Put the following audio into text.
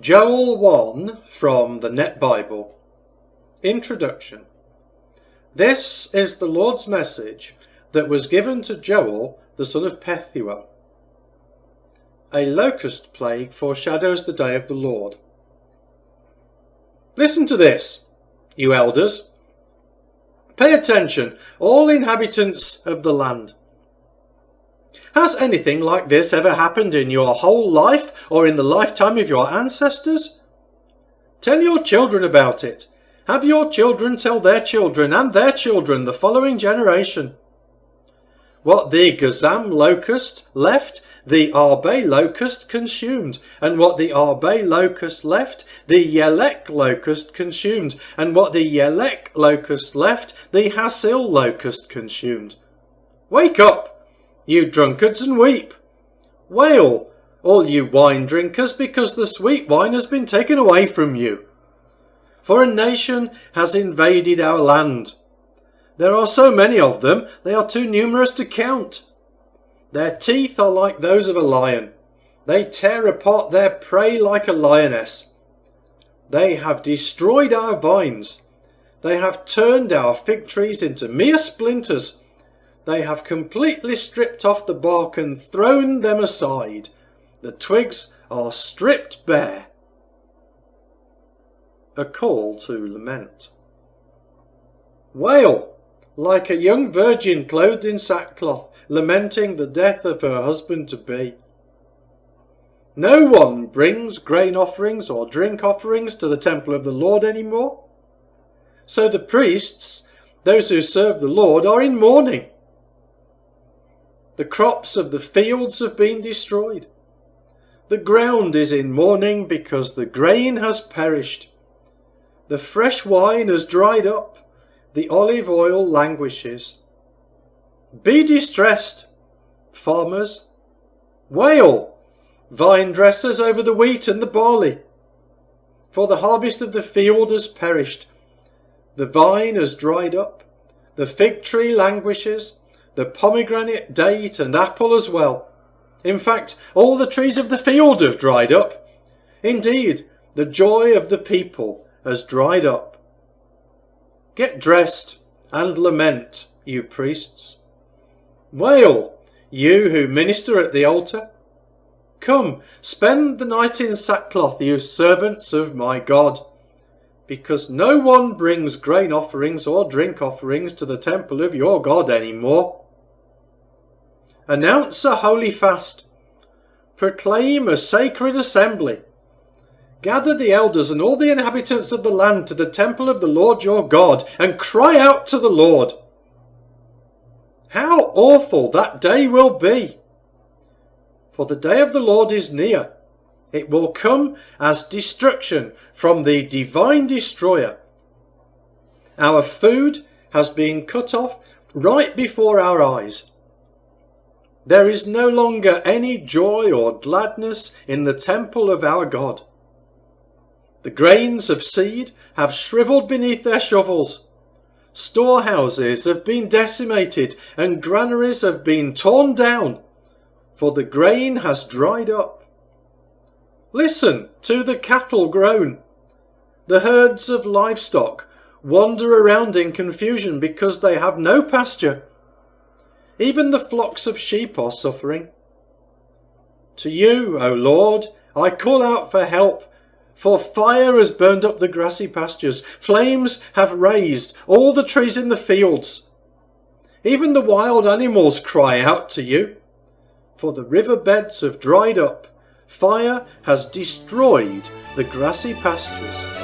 Joel 1 from the Net Bible. Introduction. This is the Lord's message that was given to Joel, the son of Pethuel. A locust plague foreshadows the day of the Lord. Listen to this, you elders. Pay attention, all inhabitants of the land. Has anything like this ever happened in your whole life or in the lifetime of your ancestors? Tell your children about it. Have your children tell their children and their children, the following generation. What the Gazam locust left, the Arbe locust consumed, and what the Arbe locust left, the Yelek locust consumed, and what the Yelek locust left, the Hasil locust consumed. Wake up, you drunkards, and weep. Wail, all you wine drinkers, because the sweet wine has been taken away from you. For a nation has invaded our land. There are so many of them, they are too numerous to count. Their teeth are like those of a lion. They tear apart their prey like a lioness. They have destroyed our vines. They have turned our fig trees into mere splinters. They have completely stripped off the bark and thrown them aside. The twigs are stripped bare. A call to lament. Wail, like a young virgin clothed in sackcloth, lamenting the death of her husband-to-be. No one brings grain offerings or drink offerings to the temple of the Lord any more. So the priests, those who serve the Lord, are in mourning. The crops of the fields have been destroyed. The ground is in mourning because the grain has perished. The fresh wine has dried up. The olive oil languishes. Be distressed, farmers. Wail, vine dressers, over the wheat and the barley. For the harvest of the field has perished. The vine has dried up. The fig tree languishes. The pomegranate, date and apple as well. In fact, all the trees of the field have dried up. Indeed, the joy of the people has dried up. Get dressed and lament, you priests. Wail, you who minister at the altar. Come, spend the night in sackcloth, you servants of my God, because no one brings grain offerings or drink offerings to the temple of your God any more. Announce a holy fast. Proclaim a sacred assembly. Gather the elders and all the inhabitants of the land to the temple of the Lord your God, and cry out to the Lord. How awful that day will be! For the day of the Lord is near. It will come as destruction from the divine destroyer. Our food has been cut off right before our eyes. There is no longer any joy or gladness in the temple of our God. The grains of seed have shriveled beneath their shovels. Storehouses have been decimated and granaries have been torn down, for the grain has dried up. Listen to the cattle groan. The herds of livestock wander around in confusion because they have no pasture. Even the flocks of sheep are suffering. To you, O Lord, I call out for help, for fire has burned up the grassy pastures. Flames have razed all the trees in the fields. Even the wild animals cry out to you, for the riverbeds have dried up. Fire has destroyed the grassy pastures.